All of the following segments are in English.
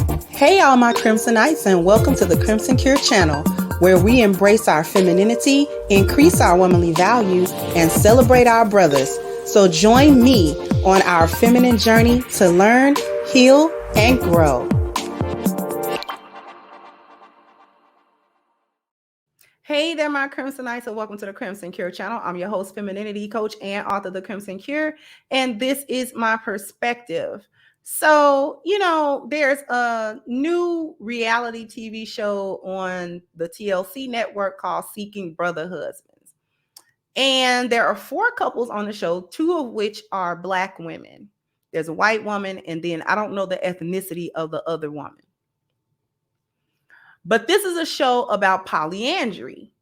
Hey, all my Crimsonites, and welcome to the Crimson Cure channel, where we embrace our femininity, increase our womanly value, and celebrate our brothers. So join me on our feminine journey to learn, heal, and grow. Hey there, my Crimsonites, and welcome to the Crimson Cure channel. I'm your host, femininity coach, and author of The Crimson Cure, and this is my perspective. So, there's a new reality TV show on the TLC network called Seeking Brother Husbands. And there are 4 couples on the show, 2 of which are Black women. There's a white woman, and then I don't know the ethnicity of the other woman. But this is a show about polyandry,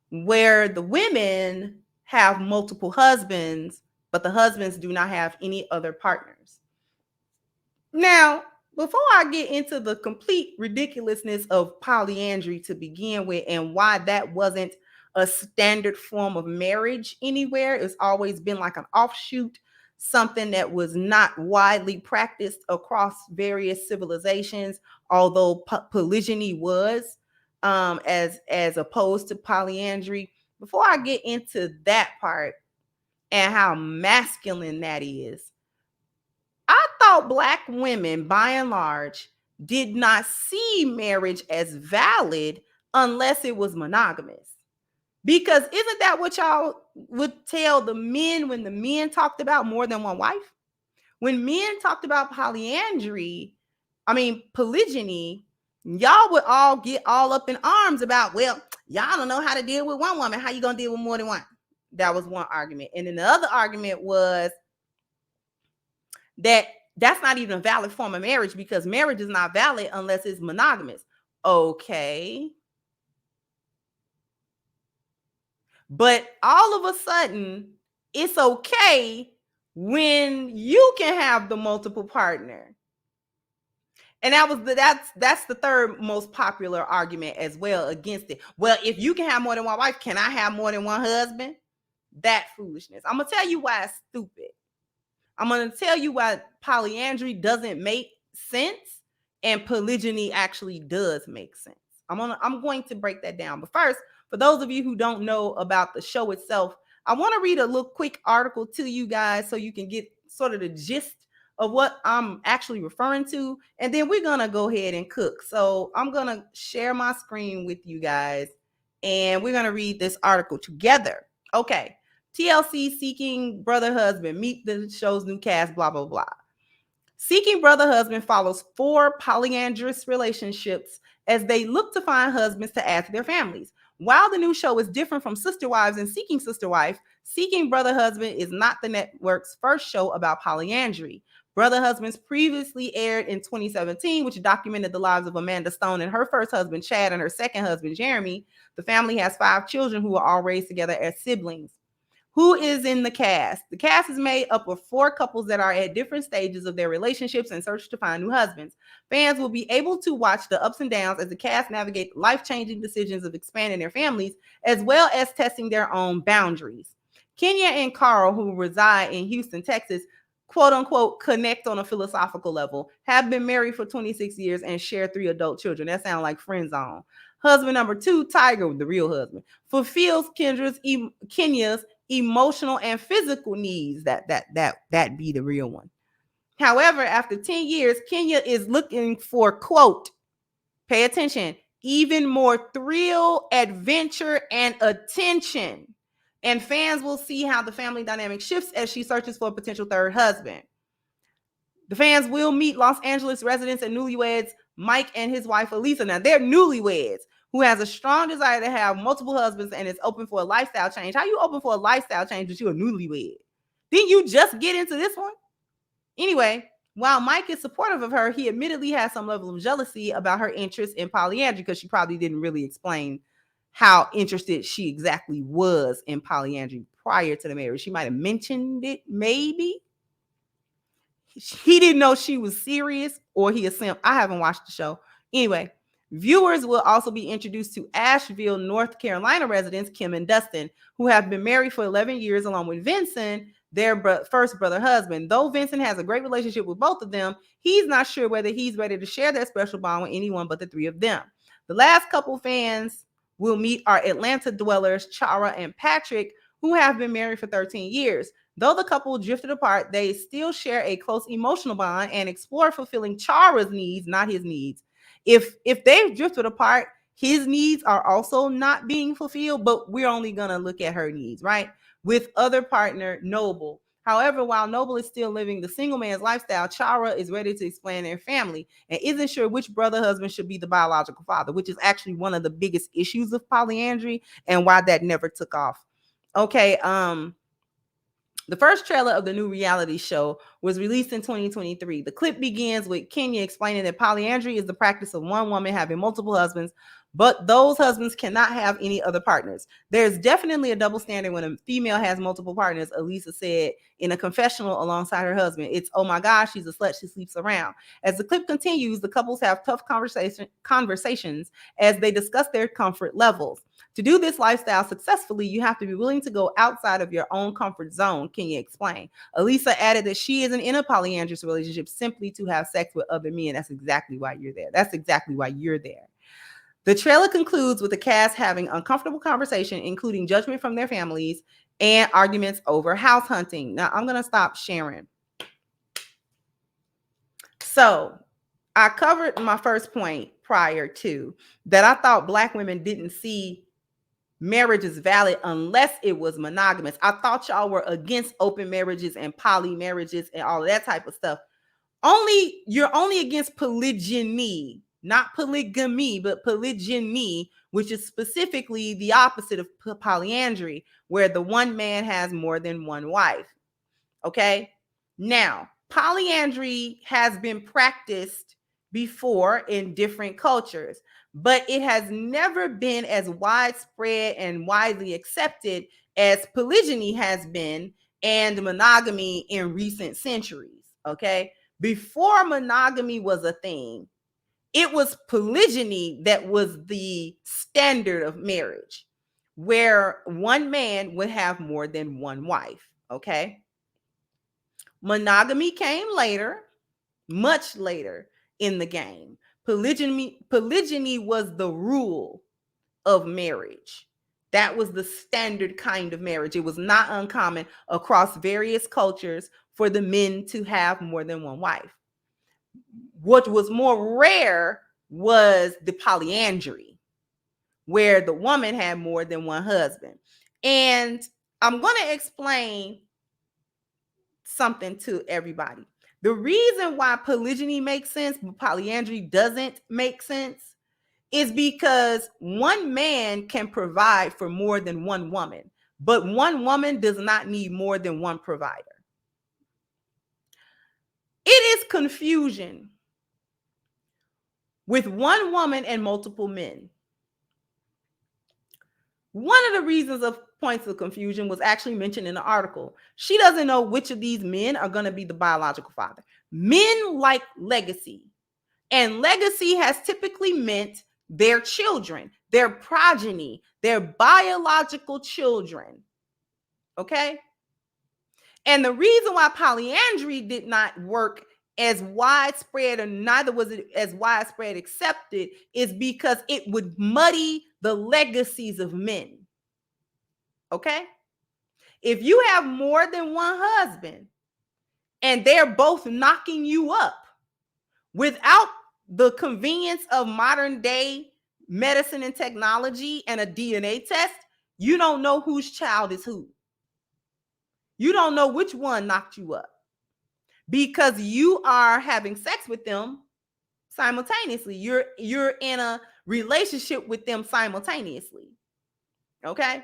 where the women have multiple husbands, but the husbands do not have any other partners. Now, before I get into the complete ridiculousness of polyandry to begin with and why that wasn't a standard form of marriage anywhere, it's always been like an offshoot, something that was not widely practiced across various civilizations, although polygyny was, as opposed to polyandry. Before I get into that part and how masculine that is, I thought Black women, by and large, did not see marriage as valid unless it was monogamous. Because isn't that what y'all would tell the men when the men talked about more than one wife? When men talked about polygyny, y'all would all get all up in arms about, well, y'all don't know how to deal with one woman. How you going to deal with more than one? That was one argument. And then the other argument was that that's not even a valid form of marriage because marriage is not valid unless it's monogamous. Okay. But all of a sudden, it's okay when you can have the multiple partner. And that's the third most popular argument as well against it. Well, if you can have more than one wife, can I have more than one husband? That foolishness. I'm going to tell you why it's stupid. I'm going to tell you why polyandry doesn't make sense and polygyny actually does make sense. I'm going to break that down. But first, for those of you who don't know about the show itself, I want to read a little quick article to you guys so you can get sort of the gist of what I'm actually referring to. And then we're going to go ahead and cook. So I'm going to share my screen with you guys and we're going to read this article together. Okay. TLC Seeking Brother Husband. Meet the show's new cast, blah, blah, blah. Seeking Brother Husband follows 4 polyandrous relationships as they look to find husbands to add to their families. While the new show is different from Sister Wives and Seeking Sister Wife, Seeking Brother Husband is not the network's first show about polyandry. Brother Husbands previously aired in 2017, which documented the lives of Amanda Stone and her first husband, Chad, and her second husband, Jeremy. The family has 5 children who are all raised together as siblings. Who is in the cast? The cast is made up of 4 couples that are at different stages of their relationships and search to find new husbands. Fans will be able to watch the ups and downs as the cast navigate life-changing decisions of expanding their families, as well as testing their own boundaries. Kenya and Carl, who reside in Houston, Texas, quote unquote, connect on a philosophical level, have been married for 26 years and share 3 adult children. That sounds like friend zone. Husband number 2, Tiger, the real husband, fulfills Kenya's emotional and physical needs. That be the real one. However, after 10 years, Kenya is looking for, quote, pay attention, even more thrill, adventure, and attention. And fans will see how the family dynamic shifts as she searches for a potential third husband. The fans will meet Los Angeles residents and newlyweds Mike and his wife Elisa. Now, they're newlyweds who has a strong desire to have multiple husbands and is open for a lifestyle change. How you open for a lifestyle change if you're a newlywed? Didn't you just get into this one? Anyway, while Mike is supportive of her, he admittedly has some level of jealousy about her interest in polyandry because she probably didn't really explain how interested she exactly was in polyandry prior to the marriage. She might have mentioned it, maybe. He didn't know she was serious, or he assumed. I haven't watched the show. Anyway, viewers will also be introduced to Asheville, North Carolina residents Kim and Dustin, who have been married for 11 years along with Vincent. their first brother husband. Though Vincent has a great relationship with both of them, he's not sure whether he's ready to share that special bond with anyone but the three of them. The last couple fans we'll meet are Atlanta dwellers Chara and Patrick, who have been married for 13 years. Though the couple drifted apart, they still share a close emotional bond and explore fulfilling Chara's needs, not his needs. If they've drifted apart, his needs are also not being fulfilled, but we're only going to look at her needs, right? With other partner, Noble. However, while Noble is still living the single man's lifestyle, Chara is ready to expand their family and isn't sure which brother husband should be the biological father, which is actually one of the biggest issues of polyandry and why that never took off. Okay, the first trailer of the new reality show was released in 2023. The clip begins with Kenya explaining that polyandry is the practice of one woman having multiple husbands, but those husbands cannot have any other partners. There's definitely a double standard when a female has multiple partners, Elisa said in a confessional alongside her husband. It's, oh my gosh, she's a slut, she sleeps around. As the clip continues, the couples have tough conversations as they discuss their comfort levels. To do this lifestyle successfully, you have to be willing to go outside of your own comfort zone, Kenya explained. Elisa added that she isn't in a polyandrous relationship simply to have sex with other men. That's exactly why you're there. That's exactly why you're there. The trailer concludes with the cast having uncomfortable conversation, including judgment from their families and arguments over house hunting. Now, I'm going to stop sharing. So, I covered my first point prior to that. I thought Black women didn't see marriage is valid unless it was monogamous. I thought y'all were against open marriages and poly marriages and all of that type of stuff. You're only against polygyny, not polygamy, but polygyny, which is specifically the opposite of polyandry, where the one man has more than one wife. Okay. Now, polyandry has been practiced before in different cultures, but it has never been as widespread and widely accepted as polygyny has been and monogamy in recent centuries. Okay. Before monogamy was a thing, it was polygyny that was the standard of marriage, where one man would have more than one wife. Okay. Monogamy came later, much later in the game. Polygyny was the rule of marriage. That was the standard kind of marriage. It was not uncommon across various cultures for the men to have more than one wife. What was more rare was the polyandry, where the woman had more than one husband. And I'm going to explain something to everybody. The reason why polygyny makes sense but polyandry doesn't make sense is because one man can provide for more than one woman, but one woman does not need more than one provider. It is confusion with one woman and multiple men. One of the reasons of points of confusion was actually mentioned in the article. She doesn't know which of these men are going to be the biological father. Men like legacy, and legacy has typically meant their children, their progeny, their biological children. Okay? And the reason why polyandry did not work as widespread, or neither was it as widespread accepted, is because it would muddy the legacies of men. Okay? If you have more than one husband and they're both knocking you up without the convenience of modern day medicine and technology and a DNA test, you don't know whose child is who. You don't know which one knocked you up because you are having sex with them simultaneously. You're in a relationship with them simultaneously. Okay?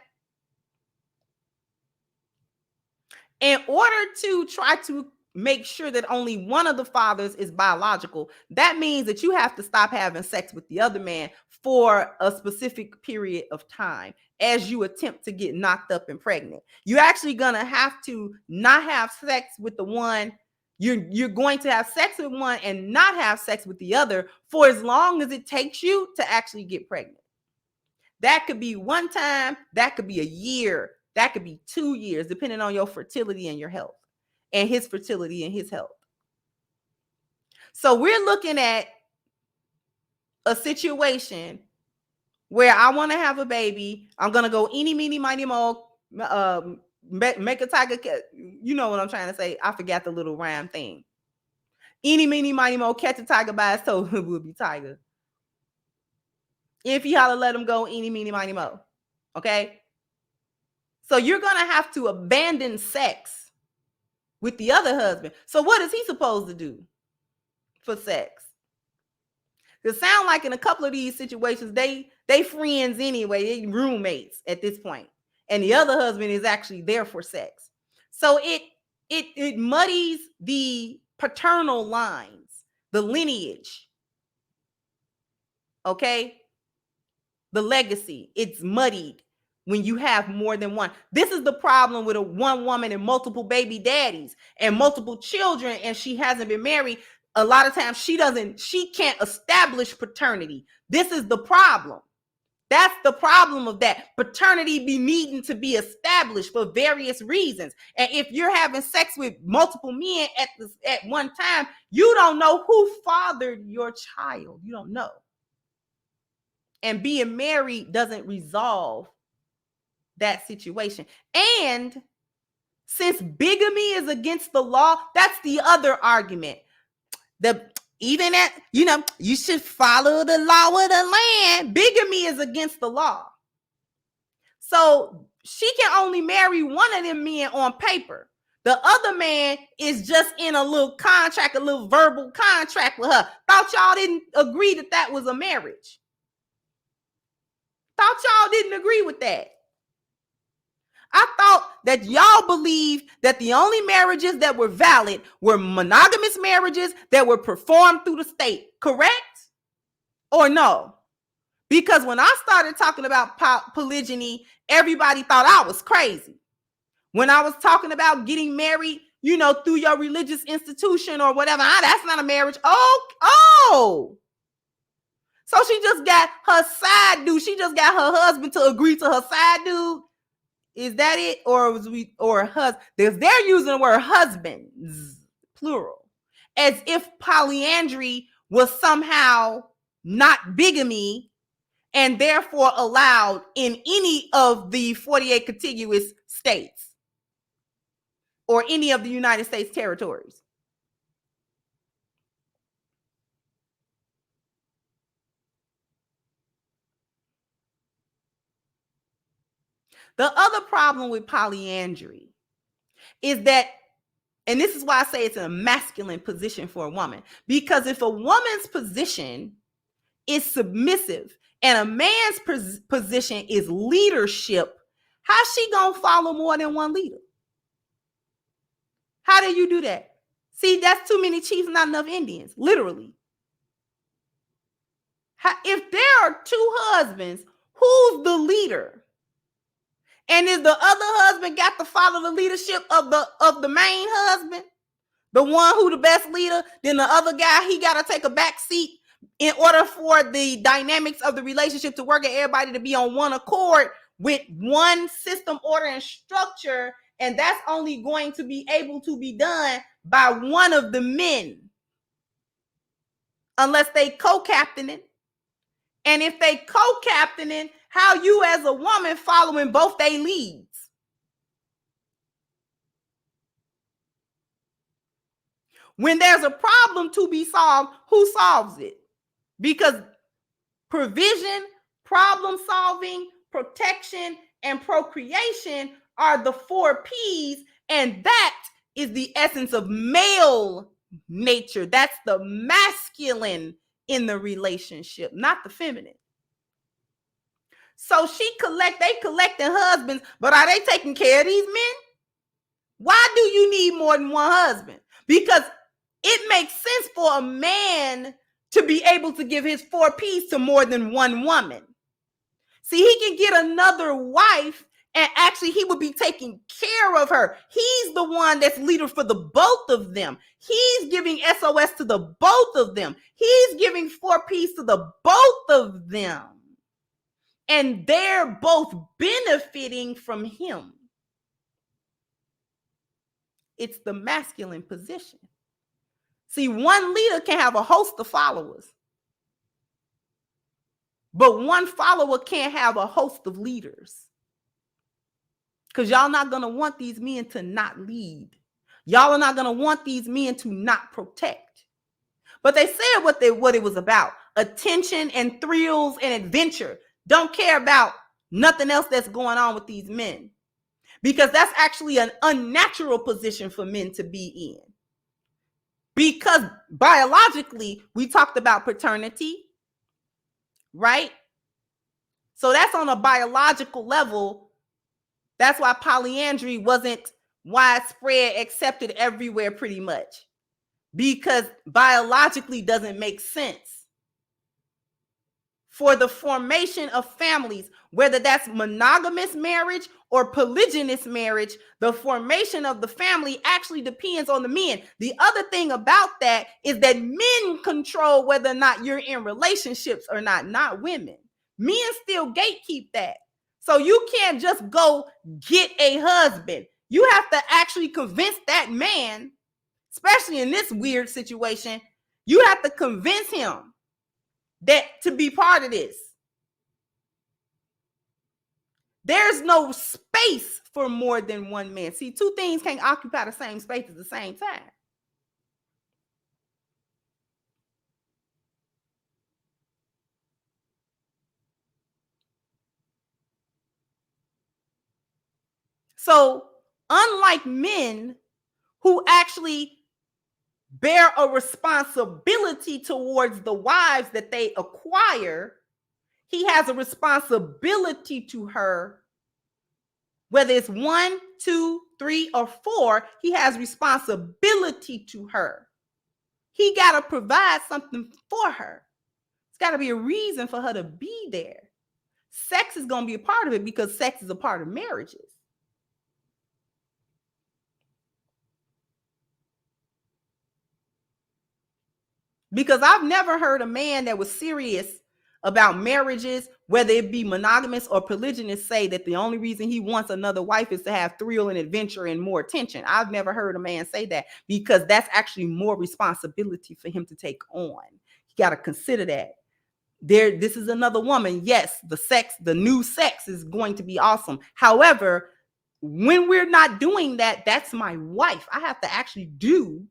In order to try to make sure that only one of the fathers is biological, that means that you have to stop having sex with the other man for a specific period of time as you attempt to get knocked up and pregnant. You're actually gonna have to not have sex with the one. You're going to have sex with one and not have sex with the other for as long as it takes you to actually get pregnant. That could be one time, that could be a year, That could be 2 years, depending on your fertility and your health, and his fertility and his health. So we're looking at a situation where I want to have a baby. I'm going to go eeny, meeny, miny, mo, make a tiger. You know what I'm trying to say. I forgot the little rhyme thing. Eeny, meeny, miny, mo, catch a tiger by his toe, it will be tiger. If you holler, let him go, eeny, meeny, miny, mo. Okay? So you're going to have to abandon sex with the other husband. So what is he supposed to do for sex? It sounds like in a couple of these situations, they friends anyway, they roommates at this point, and the other husband is actually there for sex. So it muddies the paternal lines, the lineage, okay, the legacy. It's muddied when you have more than one. This is the problem with a one woman and multiple baby daddies and multiple children, and she hasn't been married. A lot of times she can't establish paternity. This is the problem. That's the problem of that. Paternity be needing to be established for various reasons. And if you're having sex with multiple men at one time, you don't know who fathered your child. You don't know. And being married doesn't resolve that situation. And since bigamy is against the law, that's the other argument. You should follow the law of the land. Bigamy is against the law. So she can only marry one of them men on paper. The other man is just in a little contract, a little verbal contract with her. Thought y'all didn't agree that was a marriage. Thought y'all didn't agree with that. I thought that y'all believed that the only marriages that were valid were monogamous marriages that were performed through the state, correct? Or no? Because when I started talking about polygyny, everybody thought I was crazy. When I was talking about getting married, through your religious institution or whatever, that's not a marriage. Oh. So she just got her side dude. She just got her husband to agree to her side dude. Is that it? Or husband? They're using the word husbands, plural, as if polyandry was somehow not bigamy and therefore allowed in any of the 48 contiguous states or any of the United States territories. The other problem with polyandry is that, and this is why I say it's a masculine position for a woman, because if a woman's position is submissive and a man's position is leadership, how's she gonna follow more than one leader? How do you do that? See, that's too many chiefs, not enough Indians, literally. If there are two husbands, who's the leader? And is the other husband got to follow the leadership of the main husband, the one who the best leader? Then the other guy, he got to take a back seat in order for the dynamics of the relationship to work and everybody to be on one accord with one system, order, and structure. And that's only going to be able to be done by one of the men, unless they co-captaining. And if they co-captaining, how you as a woman following both they leads? When there's a problem to be solved, who solves it? Because provision, problem solving, protection, and procreation are the 4 P's, and that is the essence of male nature. That's the masculine in the relationship, not the feminine. So they collecting husbands, but are they taking care of these men? Why do you need more than one husband? Because it makes sense for a man to be able to give his 4 P's to more than one woman. See, he can get another wife and actually he would be taking care of her. He's the one that's leader for the both of them. He's giving SOS to the both of them. He's giving 4 P's to the both of them. And they're both benefiting from him. It's the masculine position. See, one leader can have a host of followers, but one follower can't have a host of leaders. Because y'all not going to want these men to not lead. Y'all are not going to want these men to not protect. But they said what it was about. Attention and thrills and adventure. Don't care about nothing else that's going on with these men. Because that's actually an unnatural position for men to be in. Because biologically, we talked about paternity, right? So that's on a biological level. That's why polyandry wasn't widespread, accepted everywhere pretty much. Because biologically doesn't make sense. For the formation of families, whether that's monogamous marriage or polygynous marriage, the formation of the family actually depends on the men. The other thing about that is that men control whether or not you're in relationships or not women. Men still gatekeep that. So you can't just go get a husband. You have to actually convince that man, especially in this weird situation, you have to convince him that to be part of this. There's no space for more than one man. See, two things can't occupy the same space at the same time. So, unlike men who actually bear a responsibility towards the wives that they acquire, he has a responsibility to her. Whether it's 1, 2, 3, or 4, he has responsibility to her. He got to provide something for her. It's got to be a reason for her to be there. Sex is going to be a part of it because sex is a part of marriages. Because I've never heard a man that was serious about marriages, whether it be monogamous or polygynous, say that the only reason he wants another wife is to have thrill and adventure and more attention. I've never heard a man say that, because that's actually more responsibility for him to take on. You got to consider that. This is another woman. Yes, the new sex is going to be awesome. However, when we're not doing that, that's my wife. I have to actually do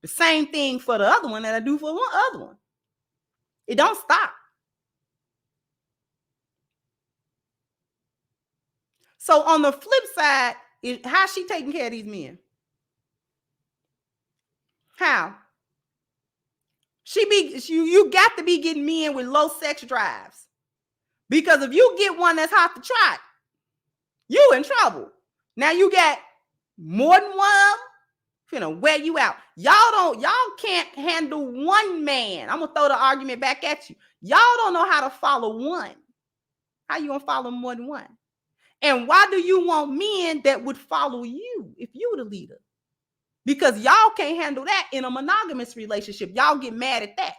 the same thing for the other one that I do for one other one. It don't stop. So on the flip side, how's she taking care of these men? How? You got to be getting men with low sex drives. Because if you get one that's hot to trot, you in trouble. Now you got more than one, finna wear you out. Y'all can't handle one man. I'm gonna throw the argument back at you. Y'all don't know how to follow one. How you gonna follow more than one? And why do you want men that would follow you if you were the leader? Because y'all can't handle that in a monogamous relationship. Y'all get mad at that.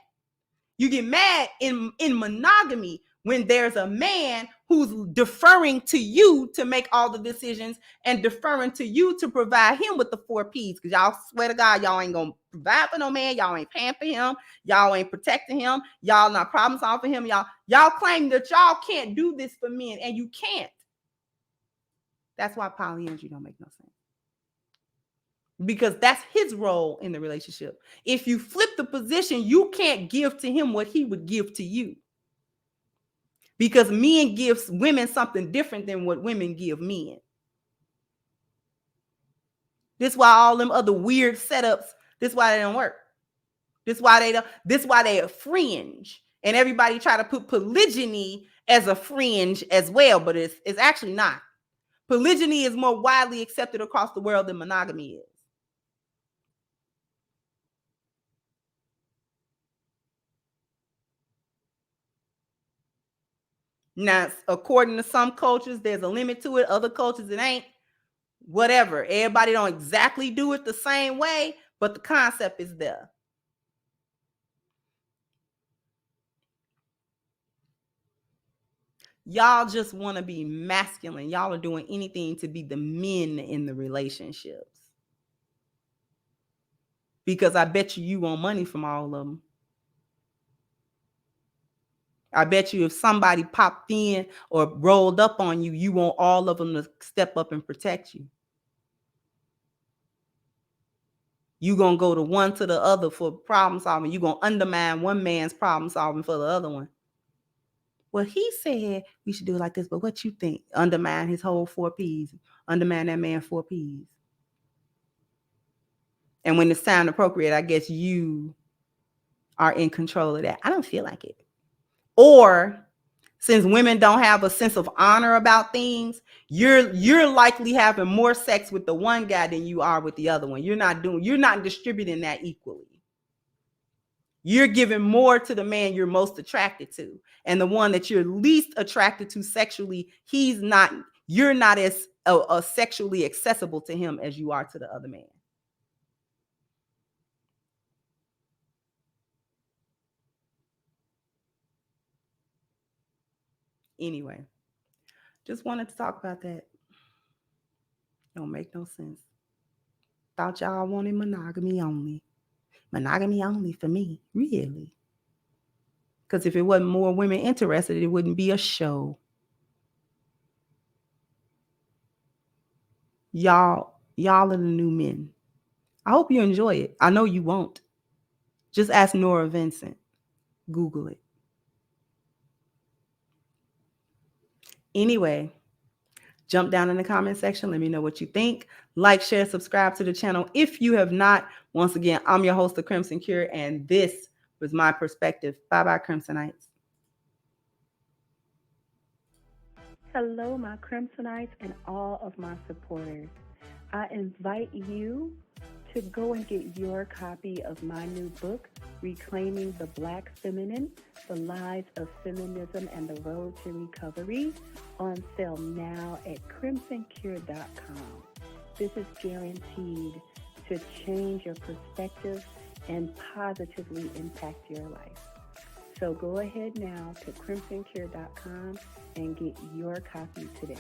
You get mad in monogamy when there's a man who's deferring to you to make all the decisions and deferring to you to provide him with the 4 P's. Because y'all swear to God, y'all ain't going to provide for no man. Y'all ain't paying for him. Y'all ain't protecting him. Y'all not problem solving for him. Y'all claim that y'all can't do this for men, and you can't. That's why polyandry don't make no sense. Because that's his role in the relationship. If you flip the position, you can't give to him what he would give to you. Because men give women something different than what women give men. This is why all them other weird setups, this is why they don't work. This is why they are fringe. And everybody try to put polygyny as a fringe as well, but it's actually not. Polygyny is more widely accepted across the world than monogamy is. Now, according to some cultures, there's a limit to it. Other cultures, it ain't. Whatever. Everybody don't exactly do it the same way, but the concept is there. Y'all just want to be masculine. Y'all are doing anything to be the men in the relationships. Because I bet you want money from all of them. I bet you if somebody popped in or rolled up on you, you want all of them to step up and protect you. You gonna go to one to the other for problem solving. You gonna undermine one man's problem solving for the other one. Well, he said we should do it like this, but what you think? Undermine his whole 4 P's. Undermine that man 4 P's. And when it's time appropriate, I guess you are in control of that. I don't feel like it. Or since women don't have a sense of honor about things, you're likely having more sex with the one guy than you are with the other one. You're not distributing that equally. You're giving more to the man you're most attracted to. And the one that you're least attracted to sexually, you're not as sexually accessible to him as you are to the other man. Anyway, just wanted to talk about that. Don't make no sense. Thought y'all wanted monogamy only. Monogamy only for me, really. Because if it wasn't more women interested, it wouldn't be a show. Y'all are the new men. I hope you enjoy it. I know you won't. Just ask Nora Vincent. Google it. Anyway, jump down in the comment section. Let me know what you think. Like, share, subscribe to the channel if you have not. Once again, I'm your host, The Crimson Cure, and this was my perspective. Bye-bye, Crimsonites. Hello, my Crimsonites and all of my supporters. I invite you to go and get your copy of my new book, Reclaiming the Black Feminine, The Lies of Feminism and the Road to Recovery, on sale now at crimsoncure.com. This is guaranteed to change your perspective and positively impact your life. So go ahead now to crimsoncure.com and get your copy today.